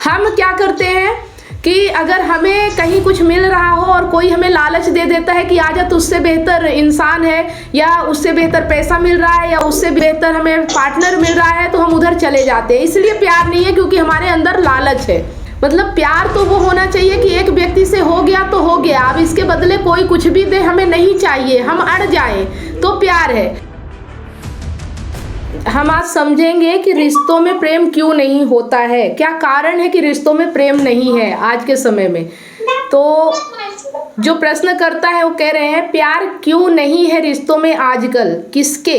हम क्या करते हैं कि अगर हमें कहीं कुछ मिल रहा हो और कोई हमें लालच दे देता है कि आजा तुझसे बेहतर इंसान है या उससे बेहतर पैसा मिल रहा है या उससे बेहतर हमें पार्टनर मिल रहा है, तो हम उधर चले जाते हैं। इसलिए प्यार नहीं है क्योंकि हमारे अंदर लालच है। मतलब प्यार तो वो होना चाहिए कि एक व्यक्ति से हो गया तो हो गया, अब इसके बदले कोई कुछ भी दे हमें नहीं चाहिए, हम अड़ जाए तो प्यार है। हम आज समझेंगे कि रिश्तों में प्रेम क्यों नहीं होता है, क्या कारण है कि रिश्तों में प्रेम नहीं है आज के समय में। तो जो प्रश्न करता है वो कह रहे हैं प्यार क्यों नहीं है रिश्तों में आजकल, किसके,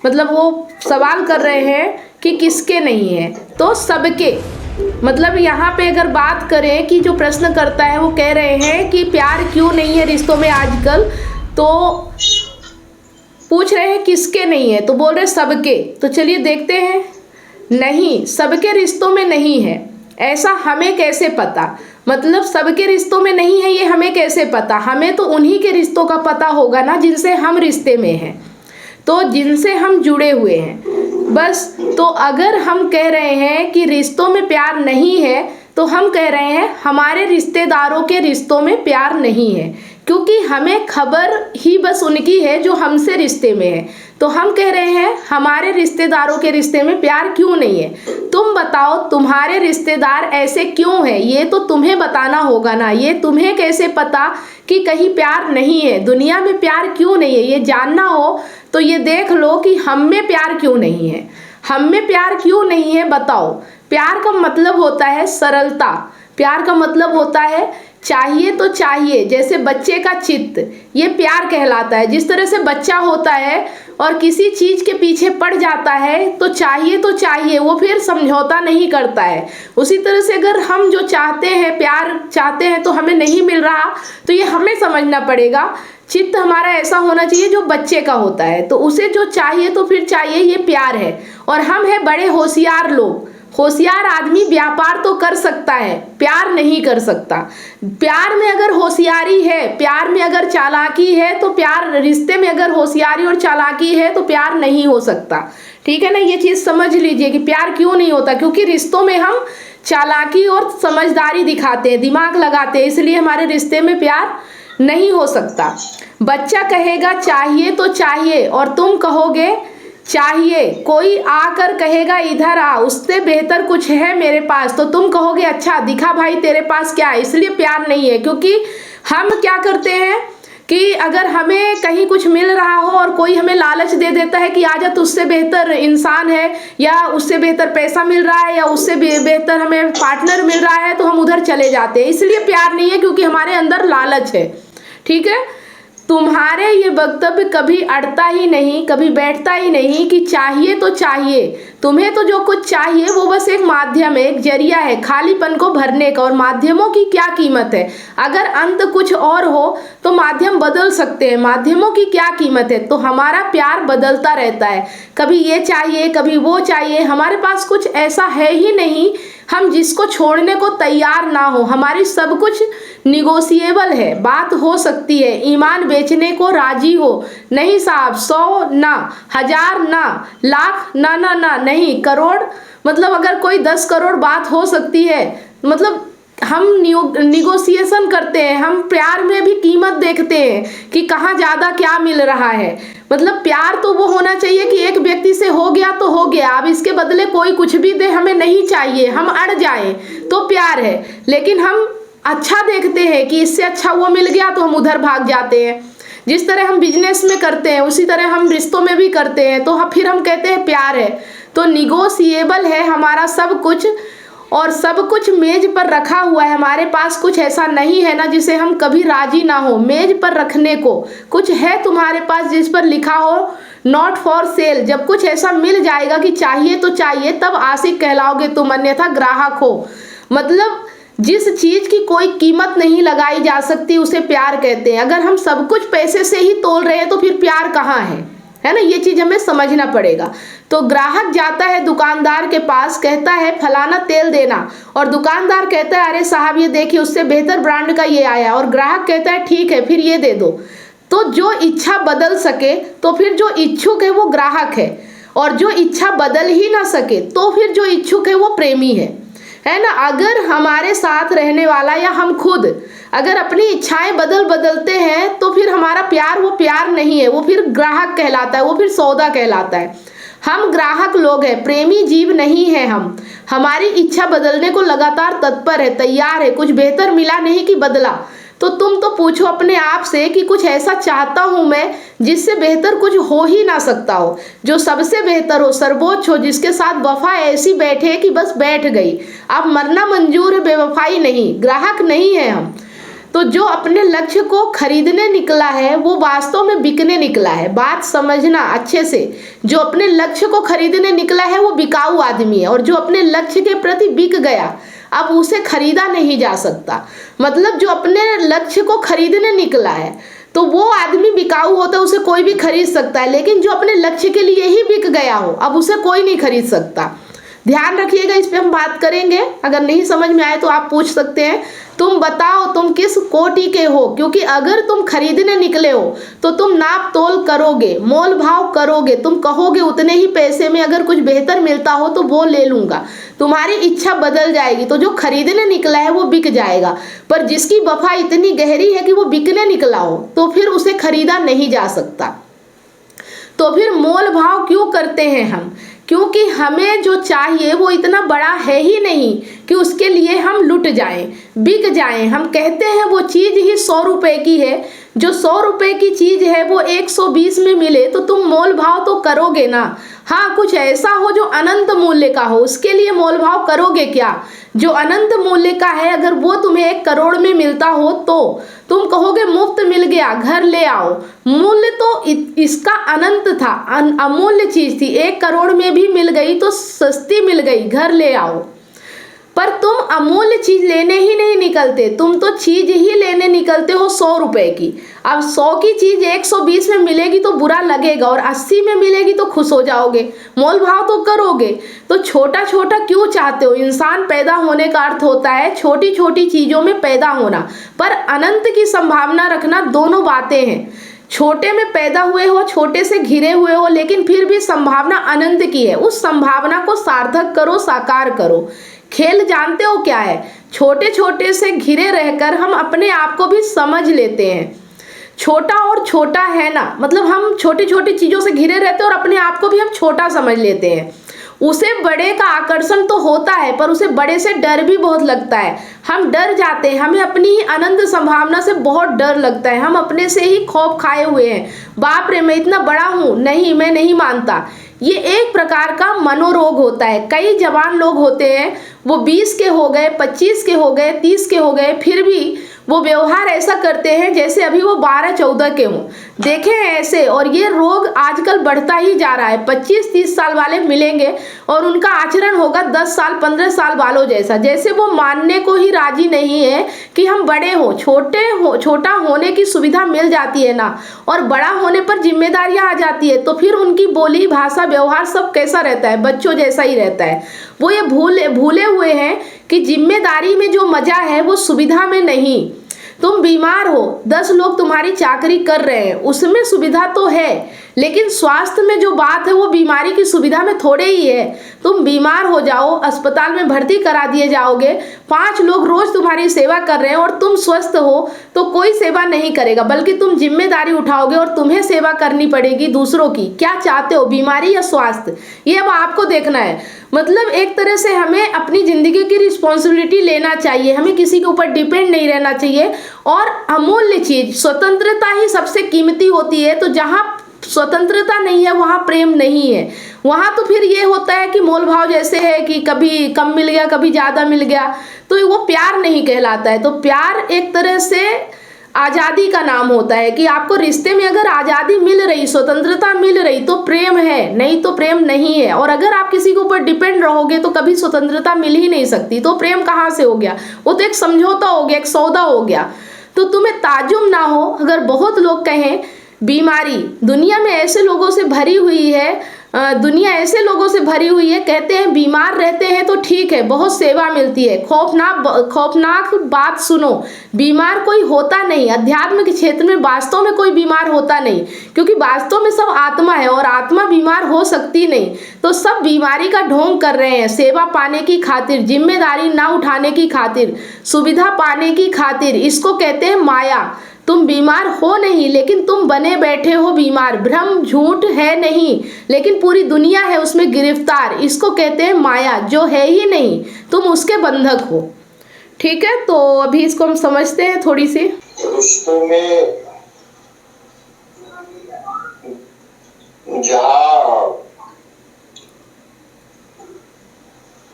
मतलब वो सवाल कर रहे हैं कि किसके नहीं है, तो सबके। मतलब यहाँ पे अगर बात करें कि जो प्रश्न करता है वो कह रहे हैं कि प्यार क्यों नहीं है रिश्तों में आजकल, तो पूछ रहे हैं किसके नहीं है, तो बोल रहे सबके। तो चलिए देखते हैं। नहीं, सबके रिश्तों में नहीं है, ऐसा हमें कैसे पता। मतलब सबके रिश्तों में नहीं है ये हमें कैसे पता, हमें तो उन्हीं के रिश्तों का पता होगा ना जिनसे हम रिश्ते में हैं, तो जिनसे हम जुड़े हुए हैं बस। तो अगर हम कह रहे हैं कि रिश्तों में प्यार नहीं है, तो हम कह रहे हैं हमारे रिश्तेदारों के रिश्तों में प्यार नहीं है, क्योंकि हमें खबर ही बस उनकी है जो हमसे रिश्ते में है। तो हम कह रहे हैं हमारे रिश्तेदारों के रिश्ते में प्यार क्यों नहीं है। तुम बताओ तुम्हारे रिश्तेदार ऐसे क्यों हैं, ये तो तुम्हें बताना होगा ना। ये तुम्हें कैसे पता कि कहीं प्यार नहीं है, दुनिया में प्यार क्यों नहीं है, ये जानना हो तो ये देख लो कि हम में प्यार क्यों नहीं है। हम में प्यार क्यों नहीं है बताओ। प्यार का मतलब होता है सरलता, प्यार का मतलब होता है चाहिए तो चाहिए, जैसे बच्चे का चित्त, ये प्यार कहलाता है। जिस तरह से बच्चा होता है और किसी चीज़ के पीछे पड़ जाता है तो चाहिए, वो फिर समझौता नहीं करता है। उसी तरह से अगर हम जो चाहते हैं, प्यार चाहते हैं, तो हमें नहीं मिल रहा, तो ये हमें समझना पड़ेगा। चित्त हमारा ऐसा होना चाहिए जो बच्चे का होता है, तो उसे जो चाहिए तो फिर चाहिए, ये प्यार है। और हम हैं बड़े होशियार लोग। होशियार आदमी व्यापार तो कर सकता है, प्यार नहीं कर सकता। प्यार में अगर होशियारी है, प्यार में अगर चालाकी है, तो प्यार, रिश्ते में अगर होशियारी और चालाकी है तो प्यार नहीं हो सकता। ठीक है ना, ये चीज़ समझ लीजिए कि प्यार क्यों नहीं होता, क्योंकि रिश्तों में हम चालाकी और समझदारी दिखाते हैं, दिमाग लगाते हैं, इसलिए हमारे रिश्ते में प्यार नहीं हो सकता। बच्चा कहेगा चाहिए तो चाहिए और तुम कहोगे चाहिए। कोई आकर कहेगा इधर आ, उससे बेहतर कुछ है मेरे पास, तो तुम कहोगे अच्छा दिखा भाई तेरे पास क्या है। इसलिए प्यार नहीं है, क्योंकि हम क्या करते हैं कि अगर हमें कहीं कुछ मिल रहा हो और कोई हमें लालच दे देता है कि आजा तुझसे बेहतर इंसान है या उससे बेहतर पैसा मिल रहा है या उससे बेहतर हमें पार्टनर मिल रहा है, तो हम उधर चले जाते हैं। इसलिए प्यार नहीं है, क्योंकि हमारे अंदर लालच है। ठीक है, तुम्हारे ये वक्तव्य कभी अड़ता ही नहीं, कभी बैठता ही नहीं कि चाहिए तो चाहिए। तुम्हें तो जो कुछ चाहिए वो बस एक माध्यम है, एक जरिया है खालीपन को भरने का। और माध्यमों की क्या कीमत है, अगर अंत कुछ और हो तो माध्यम बदल सकते हैं, माध्यमों की क्या कीमत है। तो हमारा प्यार बदलता रहता है, कभी ये चाहिए कभी वो चाहिए। हमारे पास कुछ ऐसा है ही नहीं हम जिसको छोड़ने को तैयार ना हो। हमारी सब कुछ निगोशिएबल है, बात हो सकती है। ईमान बेचने को राजी हो, नहीं साहब 100 ना, 1000 ना, लाख ना ना ना, नहीं करोड़। मतलब अगर कोई 10 करोड़ बात हो सकती है, मतलब हम निगोशिएशन करते हैं। हम प्यार में भी कीमत देखते हैं कि कहाँ ज़्यादा क्या मिल रहा है। मतलब प्यार तो वो होना चाहिए कि एक व्यक्ति से हो गया तो हो गया, अब इसके बदले कोई कुछ भी दे हमें नहीं चाहिए, हम अड़ जाएं तो प्यार है। लेकिन हम अच्छा देखते हैं कि इससे अच्छा वो मिल गया तो हम उधर भाग जाते हैं। जिस तरह हम बिजनेस में करते हैं उसी तरह हम रिश्तों में भी करते हैं, तो फिर हम कहते हैं प्यार है। तो निगोशिएबल है हमारा सब कुछ, और सब कुछ मेज पर रखा हुआ है। हमारे पास कुछ ऐसा नहीं है ना जिसे हम कभी राजी ना हो मेज पर रखने को। कुछ है तुम्हारे पास जिस पर लिखा हो नॉट फॉर सेल। जब कुछ ऐसा मिल जाएगा कि चाहिए तो चाहिए, तब आशिक कहलाओगे तुम, अन्यथा ग्राहक हो। मतलब जिस चीज़ की कोई कीमत नहीं लगाई जा सकती उसे प्यार कहते हैं। अगर हम सब कुछ पैसे से ही तोल रहे हैं तो फिर प्यार कहाँ है ना। ये चीज़ हमें समझना पड़ेगा। तो ग्राहक जाता है दुकानदार के पास, कहता है फलाना तेल देना, और दुकानदार कहता है अरे साहब ये देखिए उससे बेहतर ब्रांड का ये आया, और ग्राहक कहता है ठीक है फिर ये दे दो। तो जो इच्छा बदल सके तो फिर जो इच्छुक है वो ग्राहक है, और जो इच्छा बदल ही ना सके तो फिर जो इच्छुक है वो प्रेमी है। है ना। अगर हमारे साथ रहने वाला या हम खुद अगर अपनी इच्छाएं बदलते हैं तो फिर हमारा प्यार वो प्यार नहीं है, वो फिर ग्राहक कहलाता है, वो फिर सौदा कहलाता है। हम ग्राहक लोग हैं, प्रेमी जीव नहीं है हम। हमारी इच्छा बदलने को लगातार तत्पर है, तैयार है। कुछ बेहतर मिला नहीं कि बदला। तो तुम तो पूछो अपने आप से कि कुछ ऐसा चाहता हूं मैं जिससे बेहतर कुछ हो ही ना सकता हो, जो सबसे बेहतर हो, सर्वोच्च हो, जिसके साथ वफा ऐसी बैठे कि बस बैठ गई। अब मरना मंजूर है, बेवफाई नहीं। ग्राहक नहीं है हम। तो जो अपने लक्ष्य को खरीदने निकला है वो वास्तव में बिकने निकला है। बात समझना अच्छे से। जो अपने लक्ष्य को खरीदने निकला है वो बिकाऊ आदमी है, और जो अपने लक्ष्य के प्रति बिक गया अब उसे खरीदा नहीं जा सकता। मतलब जो अपने लक्ष्य को खरीदने निकला है तो वो आदमी बिकाऊ होता है, उसे कोई भी खरीद सकता है। लेकिन जो अपने लक्ष्य के लिए ही बिक गया हो अब उसे कोई नहीं खरीद सकता। ध्यान रखिएगा, इस पे हम बात करेंगे। अगर नहीं समझ में आए तो आप पूछ सकते हैं। तुम बताओ तुम किस कोटि के हो, क्योंकि अगर तुम खरीदने निकले हो तो तुम नाप तोल करोगे, मोल भाव करोगे। तुम कहोगे उतने ही पैसे में अगर कुछ बेहतर मिलता हो तो वो ले लूंगा। तुम्हारी इच्छा बदल जाएगी। तो जो खरीदने निकला है वो बिक जाएगा, पर जिसकी वफा इतनी गहरी है कि वो बिकने निकला हो तो फिर उसे खरीदा नहीं जा सकता। तो फिर मोल भाव क्यों करते हैं हम? क्योंकि हमें जो चाहिए वो इतना बड़ा है ही नहीं कि उसके लिए हम लुट जाएं, बिक जाएं। हम कहते हैं वो चीज़ ही 100 रुपए की है। जो 100 रुपए की चीज़ है वो 120 में मिले तो तुम मोल भाव तो करोगे ना। हाँ, कुछ ऐसा हो जो अनंत मूल्य का हो, उसके लिए मोल भाव करोगे क्या? जो अनंत मूल्य का है अगर वो तुम्हें 1 करोड़ में मिलता हो तो तुम कहोगे मुफ्त मिल गया, घर ले आओ। मूल्य तो इसका अनंत था, अमूल्य चीज थी। 1 करोड़ में भी मिल गई तो सस्ती मिल गई, घर ले आओ। पर तुम अमूल्य चीज लेने ही नहीं निकलते, तुम तो चीज ही लेने निकलते हो 100 रुपए की। अब 100 की चीज 120 में मिलेगी तो बुरा लगेगा, और 80 में मिलेगी तो खुश हो जाओगे, मोल भाव तो करोगे। तो छोटा छोटा क्यों चाहते हो? इंसान पैदा होने का अर्थ होता है छोटी छोटी चीजों में पैदा होना, पर अनंत की संभावना रखना। दोनों बातें हैं। छोटे में पैदा हुए हो, छोटे से घिरे हुए हो, लेकिन फिर भी संभावना अनंत की है। उस संभावना को सार्थक करो, साकार करो। खेल जानते हो क्या है? छोटे छोटे से घिरे रहकर हम अपने आप को भी समझ लेते हैं। छोटा और छोटा है ना, मतलब हम छोटी छोटी चीजों से घिरे रहते हैं और अपने आप को भी हम छोटा समझ लेते हैं। उसे बड़े का आकर्षण तो होता है, पर उसे बड़े से डर भी बहुत लगता है। हम डर जाते हैं, हमें अपनी ही अनंत संभावना से बहुत डर लगता है। हम अपने से ही खौफ खाए हुए हैं। बाप रे, मैं इतना बड़ा हूँ, नहीं मैं नहीं मानता। ये एक प्रकार का मनोरोग होता है। कई जवान लोग होते हैं, वो 20 के हो गए, 25 के हो गए, 30 के हो गए, फिर भी वो व्यवहार ऐसा करते हैं जैसे अभी वो 12-14 के हों। देखे हैं ऐसे, और ये रोग आजकल बढ़ता ही जा रहा है। 25-30 साल वाले मिलेंगे और उनका आचरण होगा 10 साल 15 साल वालों जैसा, जैसे वो मानने को ही राजी नहीं है कि हम बड़े हों। छोटा होने की सुविधा मिल जाती है ना, और बड़ा होने पर जिम्मेदारियां आ जाती है, तो फिर उनकी बोली भाषा व्यवहार सब कैसा रहता है? बच्चों जैसा ही रहता है। वो ये भूले हुए हैं कि जिम्मेदारी में जो मजा है वो सुविधा में नहीं। तुम बीमार हो, 10 लोग तुम्हारी चाकरी कर रहे हैं, उसमें सुविधा तो है, लेकिन स्वास्थ्य में जो बात है वो बीमारी की सुविधा में थोड़े ही है। तुम बीमार हो जाओ, अस्पताल में भर्ती करा दिए जाओगे, 5 लोग रोज तुम्हारी सेवा कर रहे हैं, और तुम स्वस्थ हो तो कोई सेवा नहीं करेगा, बल्कि तुम जिम्मेदारी उठाओगे और तुम्हें सेवा करनी पड़ेगी दूसरों की। क्या चाहते हो, बीमारी या स्वास्थ्य? ये अब आपको देखना है। मतलब एक तरह से हमें अपनी जिंदगी की रिस्पॉन्सिबिलिटी लेना चाहिए, हमें किसी के ऊपर डिपेंड नहीं रहना चाहिए। और अमूल्य चीज स्वतंत्रता ही सबसे कीमती होती है। तो जहाँ स्वतंत्रता नहीं है वहाँ प्रेम नहीं है। वहाँ तो फिर ये होता है कि मोल भाव जैसे है कि कभी कम मिल गया, कभी ज़्यादा मिल गया, तो वो प्यार नहीं कहलाता है। तो प्यार एक तरह से आज़ादी का नाम होता है कि आपको रिश्ते में अगर आज़ादी मिल रही, स्वतंत्रता मिल रही तो प्रेम है, नहीं तो प्रेम नहीं है। और अगर आप किसी के ऊपर डिपेंड रहोगे तो कभी स्वतंत्रता मिल ही नहीं सकती, तो प्रेम कहाँ से हो गया? वो तो एक समझौता हो गया, एक सौदा हो गया। तो तुम्हें ताजुब ना हो अगर बहुत लोग कहें बीमारी दुनिया में ऐसे लोगों से भरी हुई है दुनिया ऐसे लोगों से भरी हुई है, कहते हैं बीमार रहते हैं तो ठीक है, बहुत सेवा मिलती है। खौफनाक बात सुनो, बीमार कोई होता नहीं। अध्यात्म के क्षेत्र में वास्तव में कोई बीमार होता नहीं, क्योंकि वास्तव में सब आत्मा है और आत्मा बीमार हो सकती नहीं। तो सब बीमारी का ढोंग कर रहे हैं, सेवा पाने की खातिर, जिम्मेदारी ना उठाने की खातिर, सुविधा पाने की खातिर। इसको कहते हैं माया। तुम बीमार हो नहीं, लेकिन तुम बने बैठे हो बीमार। भ्रम झूठ है नहीं, लेकिन पूरी दुनिया है उसमें गिरफ्तार। इसको कहते हैं माया, जो है ही नहीं, तुम उसके बंधक हो। ठीक है, तो अभी इसको हम समझते हैं थोड़ी सी। रिश्तों में जहाँ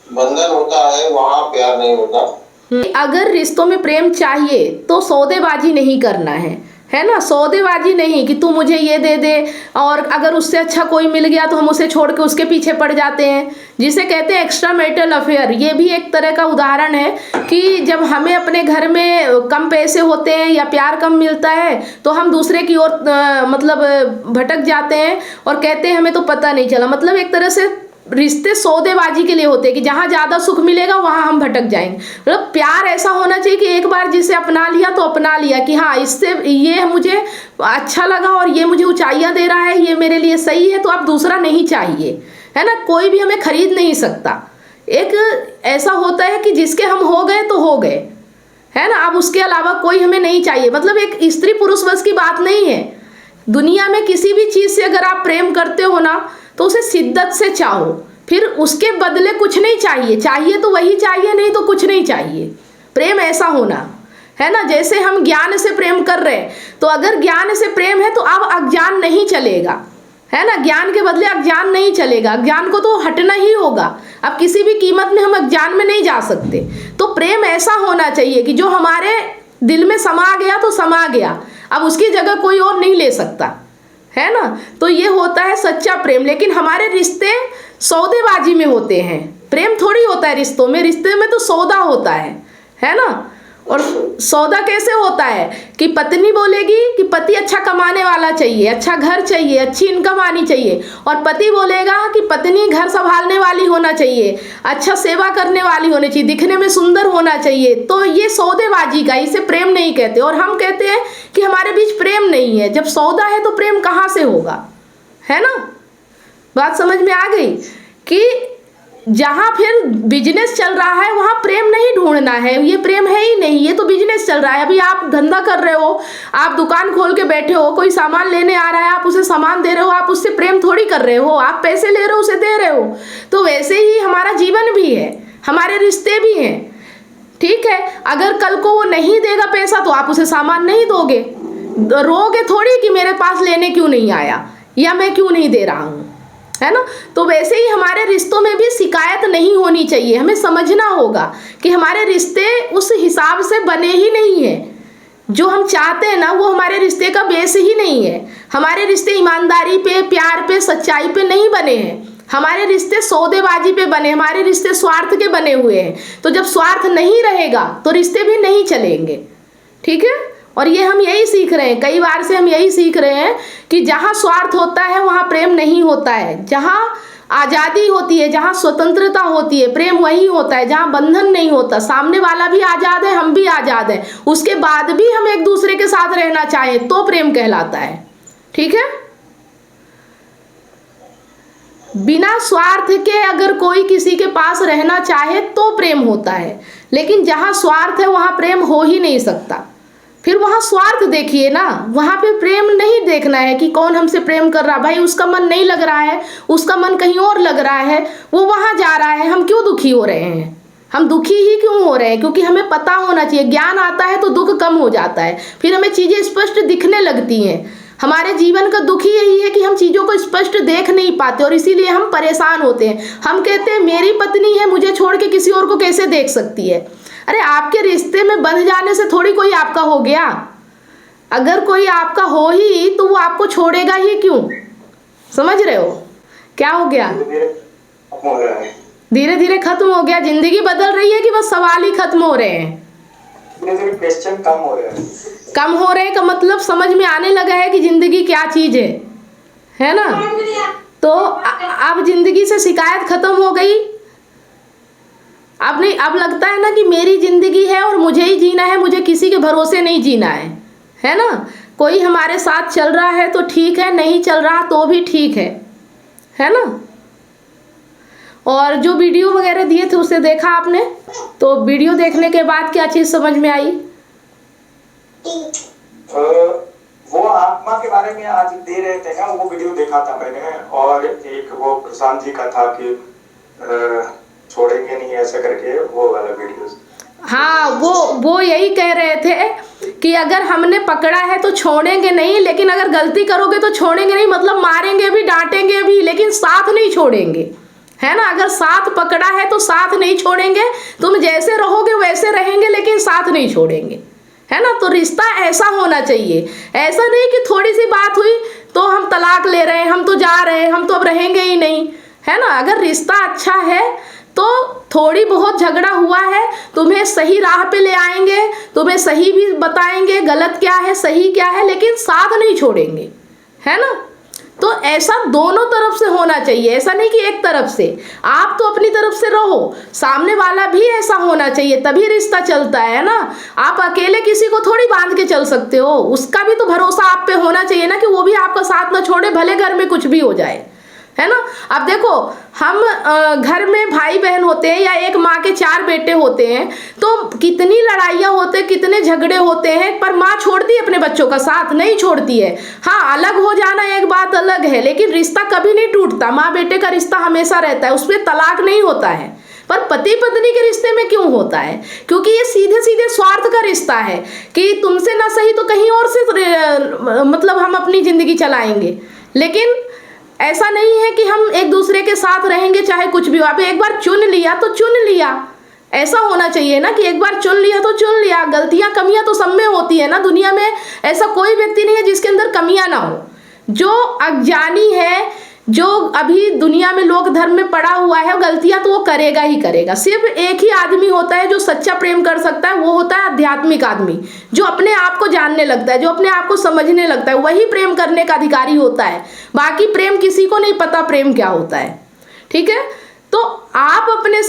बंधन होता है वहां प्यार नहीं होता। अगर रिश्तों में प्रेम चाहिए तो सौदेबाजी नहीं करना है ना। सौदेबाजी नहीं कि तू मुझे ये दे दे, और अगर उससे अच्छा कोई मिल गया तो हम उसे छोड़ के उसके पीछे पड़ जाते हैं, जिसे कहते हैं एक्स्ट्रा मैरिटल अफेयर। ये भी एक तरह का उदाहरण है कि जब हमें अपने घर में कम पैसे होते हैं या प्यार कम मिलता है तो हम दूसरे की ओर मतलब भटक जाते हैं और कहते हैं हमें तो पता नहीं चला। मतलब एक तरह से रिश्ते सौदेबाजी के लिए होते हैं कि जहाँ ज़्यादा सुख मिलेगा वहाँ हम भटक जाएंगे। मतलब प्यार ऐसा होना चाहिए कि एक बार जिसे अपना लिया तो अपना लिया, कि हाँ इससे ये मुझे अच्छा लगा और ये मुझे ऊंचाइयाँ दे रहा है, ये मेरे लिए सही है, तो अब दूसरा नहीं चाहिए, है ना। कोई भी हमें खरीद नहीं सकता। एक ऐसा होता है कि जिसके हम हो गए तो हो गए, है ना। अब उसके अलावा कोई हमें नहीं चाहिए। मतलब एक स्त्री पुरुष बस की बात नहीं है। दुनिया में किसी भी चीज़ से अगर आप प्रेम करते हो ना तो उसे शिद्दत से चाहो, फिर उसके बदले कुछ नहीं चाहिए। चाहिए तो वही चाहिए, नहीं तो कुछ नहीं चाहिए। प्रेम ऐसा होना है ना। जैसे हम ज्ञान से प्रेम कर रहे हैं, तो अगर ज्ञान से प्रेम है तो अब अज्ञान नहीं चलेगा, है ना। ज्ञान के बदले अज्ञान नहीं चलेगा, अज्ञान को तो हटना ही होगा। अब किसी भी कीमत में हम अज्ञान में नहीं जा सकते। तो प्रेम ऐसा होना चाहिए कि जो हमारे दिल में समा गया तो समा गया, अब उसकी जगह कोई और नहीं ले सकता, है ना। तो ये होता है सच्चा प्रेम। लेकिन हमारे रिश्ते सौदेबाजी में होते हैं। प्रेम थोड़ी होता है रिश्तों में, रिश्ते में तो सौदा होता है ना। और सौदा कैसे होता है कि पत्नी बोलेगी कि पति अच्छा कमाने वाला चाहिए, अच्छा घर चाहिए, अच्छी इनकम आनी चाहिए, और पति बोलेगा कि पत्नी घर संभालने वाली होना चाहिए, अच्छा सेवा करने वाली होनी चाहिए, दिखने में सुंदर होना चाहिए। तो ये सौदेबाजी का, इसे प्रेम नहीं कहते। और हम कहते हैं कि हमारे बीच प्रेम नहीं है। जब सौदा है तो प्रेम कहाँ से होगा, है ना। बात समझ में आ गई कि जहाँ फिर बिजनेस चल रहा है वहाँ प्रेम नहीं ढूंढना है। ये प्रेम है ही नहीं, ये तो बिजनेस चल रहा है। अभी आप धंधा कर रहे हो, आप दुकान खोल के बैठे हो, कोई सामान लेने आ रहा है, आप उसे सामान दे रहे हो, आप उससे प्रेम थोड़ी कर रहे हो, आप पैसे ले रहे हो, उसे दे रहे हो। तो वैसे ही हमारा जीवन भी है, हमारे रिश्ते भी हैं। ठीक है, अगर कल को वो नहीं देगा पैसा तो आप उसे सामान नहीं दोगे, रोगे थोड़ी कि मेरे पास लेने क्यों नहीं आया या मैं क्यों नहीं दे रहा हूँ, है ना। तो वैसे ही हमारे रिश्तों में भी शिकायत नहीं होनी चाहिए। हमें समझना होगा कि हमारे रिश्ते उस हिसाब से बने ही नहीं है। जो हम चाहते हैं ना वो हमारे रिश्ते का बेस ही नहीं है। हमारे रिश्ते ईमानदारी पे, प्यार पे, सच्चाई पे नहीं बने हैं। हमारे रिश्ते सौदेबाजी पे बने, हमारे रिश्ते स्वार्थ के बने हुए हैं। तो जब स्वार्थ नहीं रहेगा तो रिश्ते भी नहीं चलेंगे। ठीक है, और ये हम यही सीख रहे हैं, कई बार से हम यही सीख रहे हैं कि जहाँ स्वार्थ होता है वहाँ प्रेम नहीं होता है। जहाँ आज़ादी होती है, जहाँ स्वतंत्रता होती है, प्रेम वही होता है। जहाँ बंधन नहीं होता, सामने वाला भी आज़ाद है, हम भी आज़ाद हैं, उसके बाद भी हम एक दूसरे के साथ रहना चाहें तो प्रेम कहलाता है। ठीक है, बिना स्वार्थ के अगर कोई किसी के पास रहना चाहे तो प्रेम होता है। लेकिन जहाँ स्वार्थ है वहाँ प्रेम हो ही नहीं सकता। फिर वहाँ स्वार्थ देखिए ना, वहाँ पे प्रेम नहीं देखना है कि कौन हमसे प्रेम कर रहा। भाई उसका मन नहीं लग रहा है, उसका मन कहीं और लग रहा है, वो वहाँ जा रहा है, हम क्यों दुखी हो रहे हैं। हम दुखी ही क्यों हो रहे हैं? क्योंकि हमें पता होना चाहिए। ज्ञान आता है तो दुख कम हो जाता है, फिर हमें चीज़ें स्पष्ट दिखने लगती हैं। हमारे जीवन का दुख ही यही है कि हम चीज़ों को स्पष्ट देख नहीं पाते और इसीलिए हम परेशान होते हैं। हम कहते हैं मेरी पत्नी है, मुझे छोड़ के किसी और को कैसे देख सकती है। अरे आपके रिश्ते में बंध जाने से थोड़ी कोई आपका हो गया। अगर कोई आपका हो ही तो वो आपको छोड़ेगा ही क्यों? समझ रहे हो क्या हो गया? धीरे धीरे खत्म हो गया। जिंदगी बदल रही है कि बस सवाल ही खत्म हो रहे हैं? क्वेश्चन कम हो रहे हैं। कम हो रहे हैं का मतलब समझ में आने लगा है कि जिंदगी क्या चीज है ना। तो अब जिंदगी से शिकायत खत्म हो गई। अब नहीं, अब लगता है ना कि मेरी जिंदगी है और मुझे ही जीना है, मुझे किसी के भरोसे नहीं जीना है ना। कोई हमारे साथ चल रहा है तो ठीक है, नहीं चल रहा तो भी ठीक है ना। और जो वीडियो वगैरह दिए थे उसे देखा आपने, तो वीडियो देखने के बाद क्या चीज समझ में आई? वो आत्मा के बारे में आज दे रहे थे ना, वो वीडियो देखा था मैंने। और एक वो प्रशांत जी का था कि छोड़ेंगे नहीं ऐसा करके, वो वाला वीडियो। हाँ, वो यही कह रहे थे कि अगर हमने पकड़ा है तो छोड़ेंगे नहीं, लेकिन अगर गलती करोगे तो छोड़ेंगे नहीं, मतलब मारेंगे भी, डांटेंगे भी, लेकिन साथ नहीं छोड़ेंगे, है ना। अगर साथ पकड़ा है तो साथ नहीं छोड़ेंगे, तुम जैसे रहोगे वैसे रहेंगे, लेकिन साथ नहीं छोड़ेंगे, है ना। तो रिश्ता ऐसा होना चाहिए, ऐसा नहीं कि थोड़ी सी बात हुई तो हम तलाक ले रहे हैं, हम तो जा रहे हैं, हम तो अब रहेंगे ही नहीं, है ना। अगर रिश्ता अच्छा है तो थोड़ी बहुत झगड़ा हुआ है, तुम्हें सही राह पे ले आएंगे, तुम्हें सही भी बताएंगे गलत क्या है सही क्या है, लेकिन साथ नहीं छोड़ेंगे, है ना। तो ऐसा दोनों तरफ से होना चाहिए, ऐसा नहीं कि एक तरफ से। आप तो अपनी तरफ से रहो, सामने वाला भी ऐसा होना चाहिए, तभी रिश्ता चलता है ना। आप अकेले किसी को थोड़ी बांध के चल सकते हो, उसका भी तो भरोसा आप पे होना चाहिए ना, कि वो भी आपका साथ ना छोड़े, भले घर में कुछ भी हो जाए, है ना। अब देखो, हम घर में भाई बहन होते हैं या एक माँ के 4 बेटे होते हैं, तो कितनी लड़ाइयाँ होते हैं, कितने झगड़े होते हैं, पर माँ छोड़ती है अपने बच्चों का साथ? नहीं छोड़ती है। हाँ, अलग हो जाना एक बात अलग है, लेकिन रिश्ता कभी नहीं टूटता। माँ बेटे का रिश्ता हमेशा रहता है, उसमें तलाक नहीं होता है। पर पति पत्नी के रिश्ते में क्यों होता है? क्योंकि ये सीधे सीधे स्वार्थ का रिश्ता है, कि तुमसे ना सही तो कहीं और से मतलब हम अपनी जिंदगी चलाएंगे। लेकिन ऐसा नहीं है कि हम एक दूसरे के साथ रहेंगे चाहे कुछ भी हो। आप एक बार चुन लिया तो चुन लिया, ऐसा होना चाहिए ना, कि एक बार चुन लिया तो चुन लिया। गलतियां कमियां तो सब में होती है ना, दुनिया में ऐसा कोई व्यक्ति नहीं है जिसके अंदर कमियां ना हो। जो अज्ञानी है, जो अभी दुनिया में लोक धर्म में पड़ा हुआ है, गलतियां तो वो करेगा ही करेगा। सिर्फ एक ही आदमी होता है जो सच्चा प्रेम कर सकता है, वो होता है आध्यात्मिक आदमी, जो अपने आप को जानने लगता है, जो अपने आप को समझने लगता है, वही प्रेम करने का अधिकारी होता है। बाकी प्रेम किसी को नहीं पता प्रेम क्या होता है, ठीक है। तो आप अपने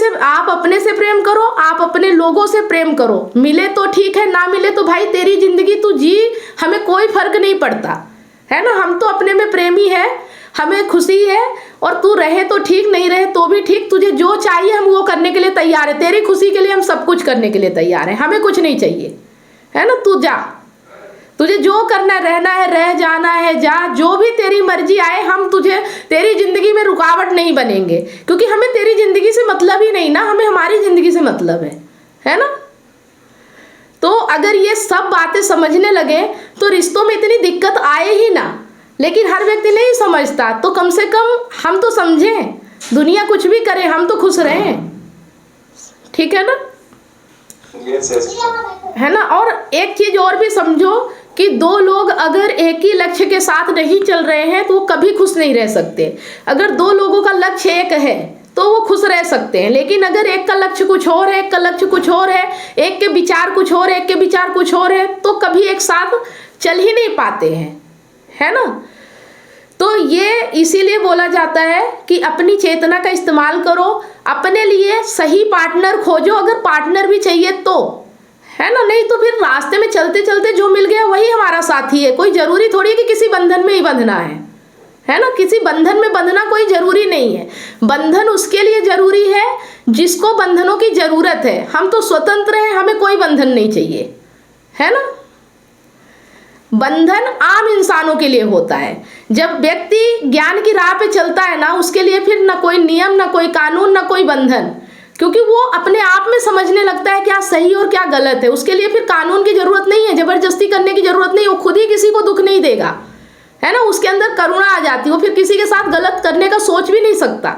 से प्रेम करो, आप अपने लोगों से प्रेम करो। मिले तो ठीक है, ना मिले तो भाई तेरी जिंदगी तू जी, हमें कोई फर्क नहीं पड़ता, है ना। हम तो अपने में प्रेमी है, हमें खुशी है, और तू रहे तो ठीक, नहीं रहे तो भी ठीक। तुझे जो चाहिए हम वो करने के लिए तैयार है, तेरी खुशी के लिए हम सब कुछ करने के लिए तैयार हैं, हमें कुछ नहीं चाहिए, है ना। तू जा, तुझे जो करना है, रहना है रह, जाना है जा, जो भी तेरी मर्जी आए। हम तुझे तेरी जिंदगी में रुकावट नहीं बनेंगे, क्योंकि हमें तेरी जिंदगी से मतलब ही नहीं ना, हमें हमारी जिंदगी से मतलब है ना। तो अगर ये सब बातें समझने लगे तो रिश्तों में इतनी दिक्कत आए ही ना। लेकिन हर व्यक्ति नहीं समझता, तो कम से कम हम तो समझें, दुनिया कुछ भी करे हम तो खुश रहें, ठीक है ना। है ना। और एक चीज और भी समझो कि 2 लोग अगर एक ही लक्ष्य के साथ नहीं चल रहे हैं तो वो कभी खुश नहीं रह सकते। अगर 2 लोगों का लक्ष्य एक है तो वो खुश रह सकते हैं, लेकिन अगर एक का लक्ष्य कुछ और है, एक का लक्ष्य कुछ और है, एक के विचार कुछ और है, एक के विचार कुछ और है, तो कभी एक साथ चल ही नहीं पाते हैं, है ना। तो ये इसीलिए बोला जाता है कि अपनी चेतना का इस्तेमाल करो, अपने लिए सही पार्टनर खोजो, अगर पार्टनर भी चाहिए तो, है ना। नहीं तो फिर रास्ते में चलते चलते जो मिल गया वही हमारा साथी है। कोई जरूरी थोड़ी है कि किसी बंधन में ही बंधना है ना। किसी बंधन में बंधना कोई जरूरी नहीं है। बंधन उसके लिए जरूरी है जिसको बंधनों की जरूरत है। हम तो स्वतंत्र हैं, हमें कोई बंधन नहीं चाहिए, है ना। बंधन आम इंसानों के लिए होता है। जब व्यक्ति ज्ञान की राह पे चलता है ना, उसके लिए फिर ना कोई नियम, ना कोई कानून, ना कोई बंधन, क्योंकि वो अपने आप में समझने लगता है क्या सही और क्या गलत है। उसके लिए फिर कानून की जरूरत नहीं है, जबरदस्ती करने की जरूरत नहीं, वो खुद ही किसी को दुख नहीं देगा, है ना। उसके अंदर करुणा आ जाती है, वो फिर किसी के साथ गलत करने का सोच भी नहीं सकता,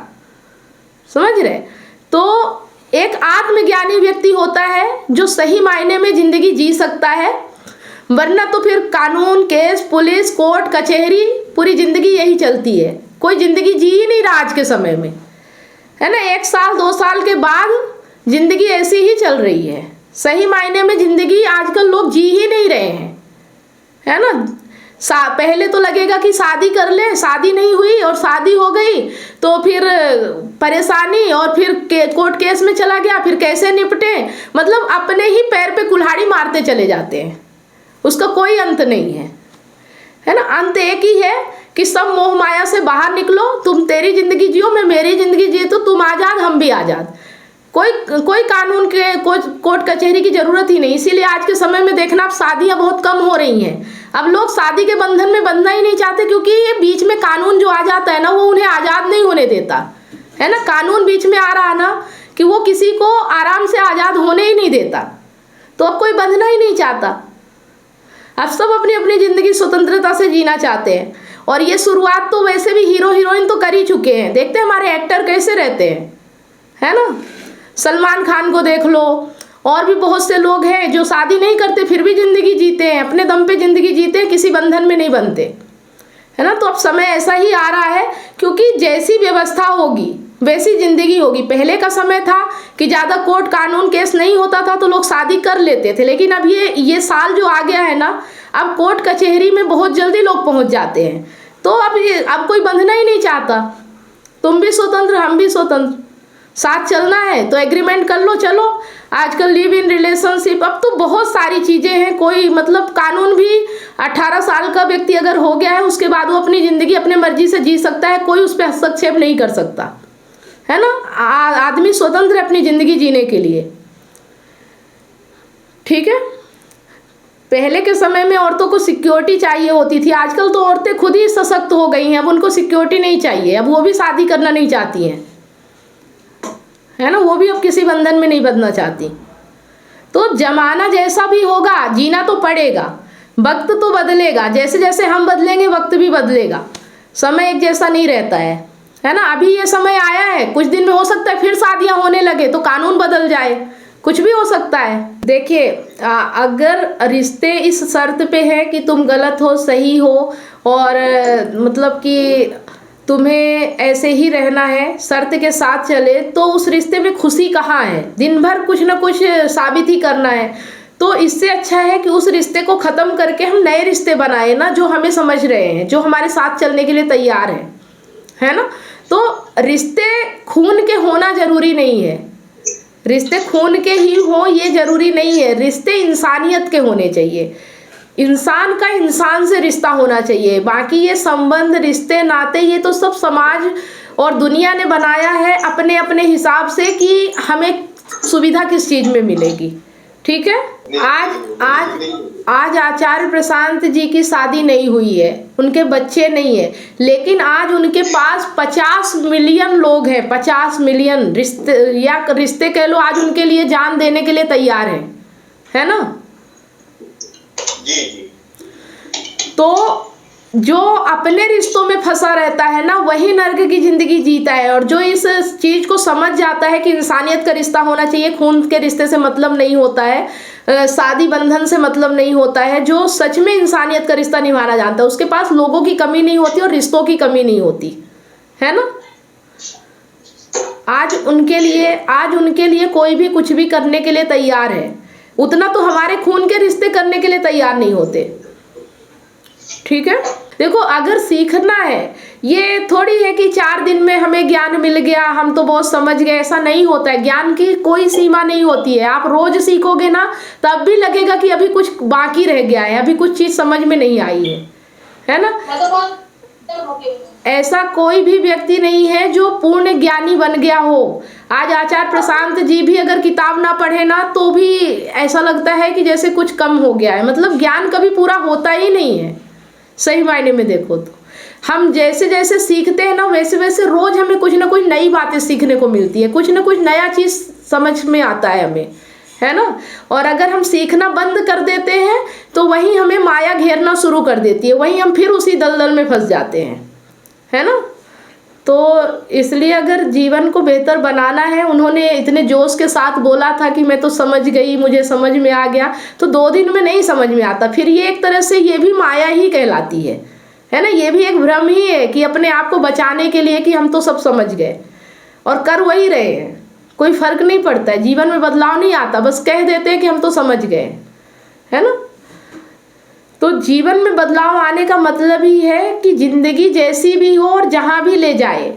समझ रहे। तो एक आत्मज्ञानी व्यक्ति होता है जो सही मायने में जिंदगी जी सकता है, वरना तो फिर कानून, केस, पुलिस, कोर्ट, कचहरी, पूरी जिंदगी यही चलती है। कोई जिंदगी जी ही नहीं रहा आज के समय में, है ना। 1 साल 2 साल के बाद जिंदगी ऐसी ही चल रही है। सही मायने में जिंदगी आजकल लोग जी ही नहीं रहे हैं, है ना। पहले तो लगेगा कि शादी कर ले, शादी नहीं हुई और शादी हो गई तो फिर परेशानी, और फिर कोर्ट केस में चला गया, फिर कैसे निपटे, मतलब अपने ही पैर पे कुल्हाड़ी मारते चले जाते हैं, उसका कोई अंत नहीं है ना। अंत एक ही है कि सब मोह माया से बाहर निकलो, तुम तेरी जिंदगी जियो, मैं मेरी जिंदगी जी, तो तुम आज़ाद हम भी आज़ाद, कोई कानून के कोर्ट कचहरी की जरूरत ही नहीं। इसीलिए आज के समय में देखना, अब शादियां बहुत कम हो रही हैं, अब लोग शादी के बंधन में बंधना ही नहीं चाहते, क्योंकि ये बीच में कानून जो आ जाता है ना, वो उन्हें आज़ाद नहीं होने देता है ना। कानून बीच में आ रहा ना कि वो किसी को आराम से आज़ाद होने ही नहीं देता, तो अब कोई बंधना ही नहीं चाहता, अब सब अपनी अपनी ज़िंदगी स्वतंत्रता से जीना चाहते हैं। और ये शुरुआत तो वैसे भी हीरो हीरोइन तो कर ही चुके हैं, देखते हैं हमारे एक्टर कैसे रहते हैं, है ना। सलमान खान को देख लो, और भी बहुत से लोग हैं जो शादी नहीं करते फिर भी ज़िंदगी जीते हैं, अपने दम पे ज़िंदगी जीते हैं, किसी बंधन में नहीं बनते, है ना। तो अब समय ऐसा ही आ रहा है, क्योंकि जैसी व्यवस्था होगी वैसी ज़िंदगी होगी। पहले का समय था कि ज़्यादा कोर्ट कानून केस नहीं होता था तो लोग शादी कर लेते थे, लेकिन अब ये साल जो आ गया है ना, अब कोर्ट कचहरी में बहुत जल्दी लोग पहुंच जाते हैं, तो अब कोई बंधना ही नहीं चाहता, तुम भी स्वतंत्र हम भी स्वतंत्र, साथ चलना है तो एग्रीमेंट कर लो, चलो। आजकल लिव इन रिलेशनशिप, अब तो बहुत सारी चीज़ें हैं, कोई मतलब कानून भी 18 साल का व्यक्ति अगर हो गया है उसके बाद वो अपनी ज़िंदगी अपने मर्जी से जी सकता है, कोई उस पर हस्तक्षेप नहीं कर सकता, है ना। आदमी स्वतंत्र है अपनी ज़िंदगी जीने के लिए, ठीक है। पहले के समय में औरतों को सिक्योरिटी चाहिए होती थी, आजकल तो औरतें खुद ही सशक्त हो गई हैं, अब उनको सिक्योरिटी नहीं चाहिए, अब वो भी शादी करना नहीं चाहती हैं, है ना, वो भी अब किसी बंधन में नहीं बंधना चाहती। तो जमाना जैसा भी होगा जीना तो पड़ेगा, वक्त तो बदलेगा, जैसे जैसे हम बदलेंगे वक्त भी बदलेगा, समय एक जैसा नहीं रहता है ना। अभी ये समय आया है, कुछ दिन में हो सकता है फिर शादियां होने लगे तो कानून बदल जाए, कुछ भी हो सकता है। देखिए, अगर रिश्ते इस शर्त पे है कि तुम गलत हो सही हो, और मतलब कि तुम्हें ऐसे ही रहना है, शर्त के साथ चले, तो उस रिश्ते में खुशी कहाँ है, दिन भर कुछ ना कुछ साबित ही करना है। तो इससे अच्छा है कि उस रिश्ते को ख़त्म करके हम नए रिश्ते बनाए ना, जो हमें समझ रहे हैं, जो हमारे साथ चलने के लिए तैयार है ना। तो रिश्ते खून के होना ज़रूरी नहीं है, रिश्ते खून के ही हो ये ज़रूरी नहीं है, रिश्ते इंसानियत के होने चाहिए, इंसान का इंसान से रिश्ता होना चाहिए। बाकी ये संबंध रिश्ते नाते ये तो सब समाज और दुनिया ने बनाया है अपने अपने हिसाब से कि हमें सुविधा किस चीज़ में मिलेगी, ठीक है। आज आचार्य प्रशांत जी की शादी नहीं हुई है, उनके बच्चे नहीं है, लेकिन आज उनके पास 50 मिलियन लोग हैं, 50 मिलियन रिश्ते कह लो, आज उनके लिए जान देने के लिए तैयार है ना। जी। तो जो अपने रिश्तों में फंसा रहता है ना, वही नर्क की जिंदगी जीता है, और जो इस चीज को समझ जाता है कि इंसानियत का रिश्ता होना चाहिए, खून के रिश्ते से मतलब नहीं होता है, शादी बंधन से मतलब नहीं होता है, जो सच में इंसानियत का रिश्ता निभाना जानता है, उसके पास लोगों की कमी नहीं होती और रिश्तों की कमी नहीं होती, है ना। आज उनके लिए कोई भी कुछ भी करने के लिए तैयार है, उतना तो हमारे खून के रिश्ते करने के लिए तैयार नहीं होते, ठीक है। देखो, अगर सीखना है, ये थोड़ी है कि 4 दिन में हमें ज्ञान मिल गया, हम तो बहुत समझ गए, ऐसा नहीं होता है। ज्ञान की कोई सीमा नहीं होती है, आप रोज सीखोगे ना तब भी लगेगा कि अभी कुछ बाकी रह गया है, अभी कुछ चीज समझ में नहीं आई है ना। ऐसा कोई भी व्यक्ति नहीं है जो पूर्ण ज्ञानी बन गया हो। आज आचार्य प्रशांत जी भी अगर किताब ना पढ़े ना तो भी ऐसा लगता है कि जैसे कुछ कम हो गया है, मतलब ज्ञान कभी पूरा होता ही नहीं है। सही मायने में देखो तो हम जैसे जैसे सीखते हैं ना, वैसे वैसे रोज हमें कुछ ना कुछ नई बातें सीखने को मिलती है, कुछ ना कुछ नया चीज समझ में आता है हमें, है ना। और अगर हम सीखना बंद कर देते हैं तो वहीं हमें माया घेरना शुरू कर देती है, वहीं हम फिर उसी दलदल में फंस जाते हैं, है ना। तो इसलिए अगर जीवन को बेहतर बनाना है, उन्होंने इतने जोश के साथ बोला था कि मैं तो समझ गई, मुझे समझ में आ गया, तो 2 दिन में नहीं समझ में आता, फिर ये एक तरह से ये भी माया ही कहलाती है ना। ये भी एक भ्रम ही है कि अपने आप को बचाने के लिए कि हम तो सब समझ गए, और कर वही रहे हैं, कोई फर्क नहीं पड़ता है, जीवन में बदलाव नहीं आता, बस कह देते हैं कि हम तो समझ गए, है ना। तो जीवन में बदलाव आने का मतलब ही है कि जिंदगी जैसी भी हो और जहां भी ले जाए,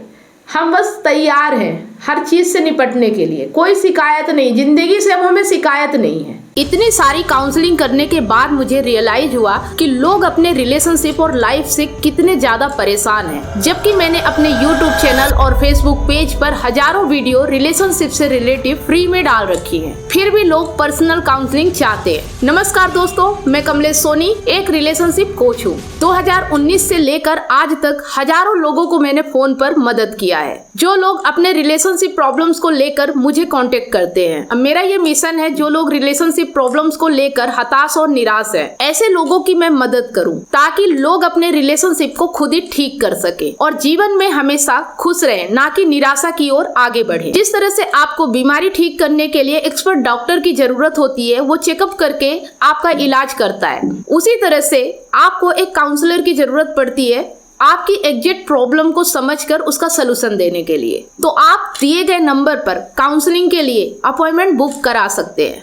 हम बस तैयार हैं हर चीज से निपटने के लिए। कोई शिकायत नहीं, जिंदगी से अब हमें शिकायत नहीं है। इतनी सारी काउंसलिंग करने के बाद मुझे रियलाइज हुआ कि लोग अपने रिलेशनशिप और लाइफ से कितने ज्यादा परेशान हैं। जबकि मैंने अपने YouTube चैनल और Facebook पेज पर हजारों वीडियो रिलेशनशिप से रिलेटिव फ्री में डाल रखी हैं, फिर भी लोग पर्सनल काउंसलिंग चाहते हैं। नमस्कार दोस्तों, मैं कमलेश सोनी एक रिलेशनशिप कोच हूँ। 2019 से लेकर आज तक हजारों लोगों को मैंने फोन पर मदद किया है, जो लोग अपने रिलेशनशिप प्रॉब्लम्स को लेकर मुझे कांटेक्ट करते हैं। अब मेरा ये मिशन है, जो लोग रिलेशनशिप प्रॉब्लम्स को लेकर हताश और निराश है, ऐसे लोगों की मैं मदद करूं, ताकि लोग अपने रिलेशनशिप को खुद ही ठीक कर सके और जीवन में हमेशा खुश रहे, ना कि निराशा की ओर आगे बढ़े। जिस तरह से आपको बीमारी ठीक करने के लिए एक्सपर्ट डॉक्टर की जरूरत होती है, वो चेकअप करके आपका इलाज करता है, उसी तरह से आपको एक काउंसलर की जरूरत पड़ती है आपकी एग्जैक्ट प्रॉब्लम को समझकर उसका सलूशन देने के लिए। तो आप दिए गए नंबर पर काउंसलिंग के लिए अपॉइंटमेंट बुक करा सकते हैं।